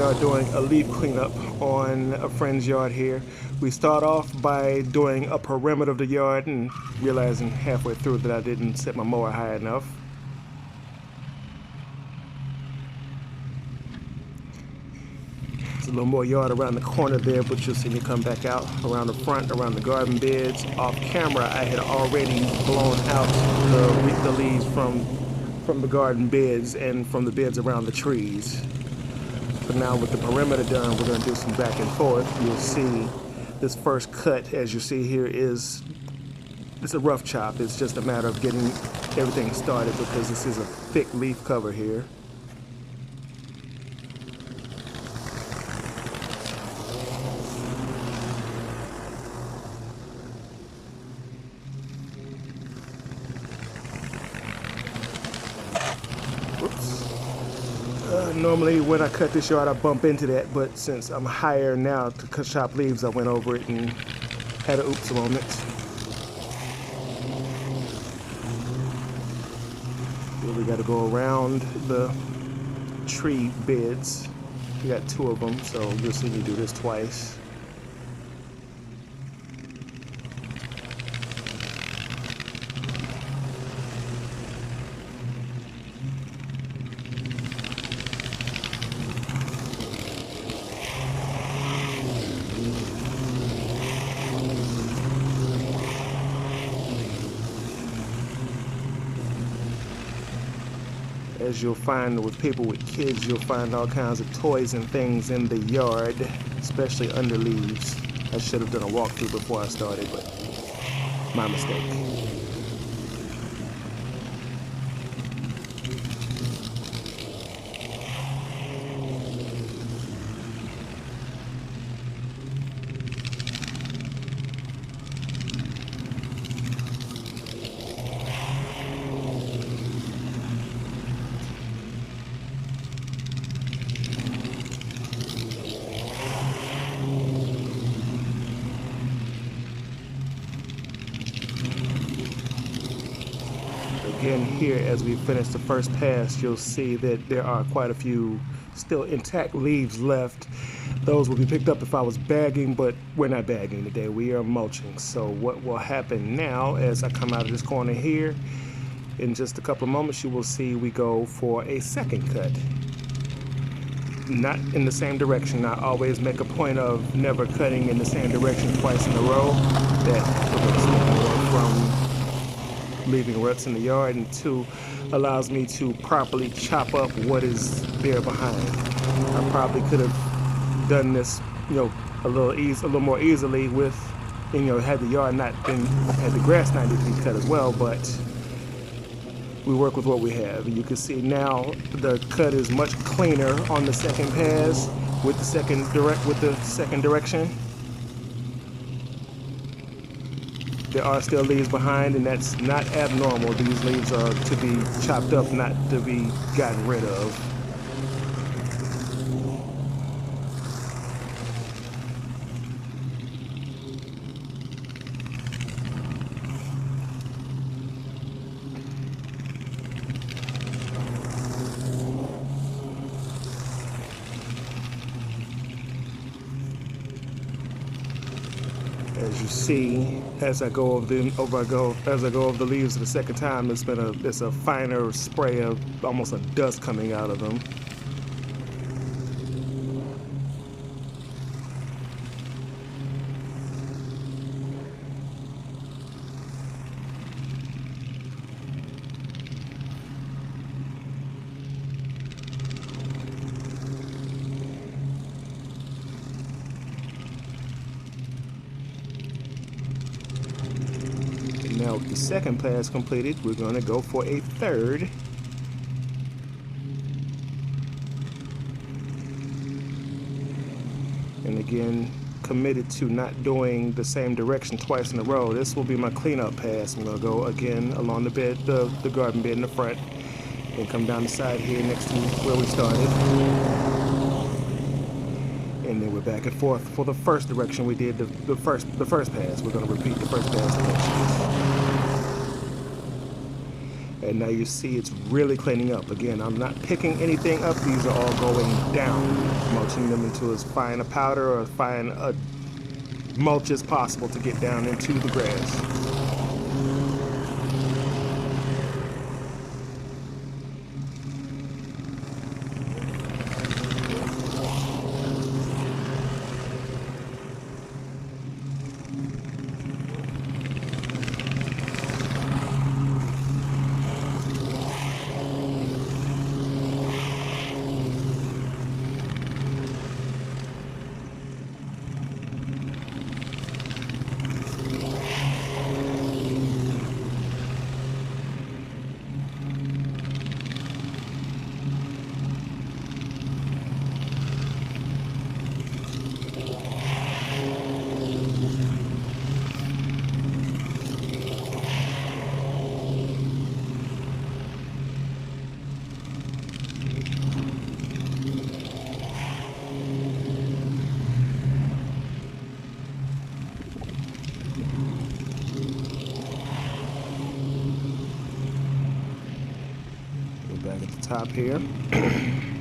are doing a leaf cleanup on a friend's yard here. We start off by doing a perimeter of the yard and realizing halfway through that I didn't set my mower high enough. There's a little more yard around the corner there, but you'll see me come back out around the front, around the garden beds. Off camera, I had already blown out the leaves from the garden beds and from the beds around the trees. But now with the perimeter done, we're going to do some back and forth. You'll see this first cut, as you see here, it's a rough chop. It's just a matter of getting everything started because this is a thick leaf cover here. Normally when I cut this yard I bump into that, but since I'm higher now to chop leaves, I went over it and had an oops moment. Here we got to go around the tree beds. We got 2 of them, so you'll see me do this twice. As you'll find with people with kids, you'll find all kinds of toys and things in the yard, especially under leaves. I should have done a walkthrough before I started, but my mistake. Again, here as we finish the first pass, you'll see that there are quite a few still intact leaves left. Those will be picked up if I was bagging, but we're not bagging today. We are mulching. So what will happen now, as I come out of this corner here, in just a couple of moments, you will see we go for a second cut. Not in the same direction. I always make a point of never cutting in the same direction twice in a row. That prevents me from leaving ruts in the yard, and 2, allows me to properly chop up what is there behind. I probably could have done this, a little more easily with, had the yard not been, had the grass not need to be cut as well, but we work with what we have. You can see now the cut is much cleaner on the second pass with the second direction. There are still leaves behind, and that's not abnormal. These leaves are to be chopped up, not to be gotten rid of. As you see, as I go over the leaves the second time, it's a finer spray of almost a dust coming out of them. Now with the second pass completed, we're going to go for a third. And again, committed to not doing the same direction twice in a row. This will be my cleanup pass. I'm going to go again along the bed, the garden bed in the front, and come down the side here next to where we started. And then we're back and forth for the first direction we did the first pass. We're going to repeat the first pass direction. And now you see it's really cleaning up. Again, I'm not picking anything up. These are all going down, mulching them into as fine a powder or as fine a mulch as possible to get down into the grass. Back at the top here.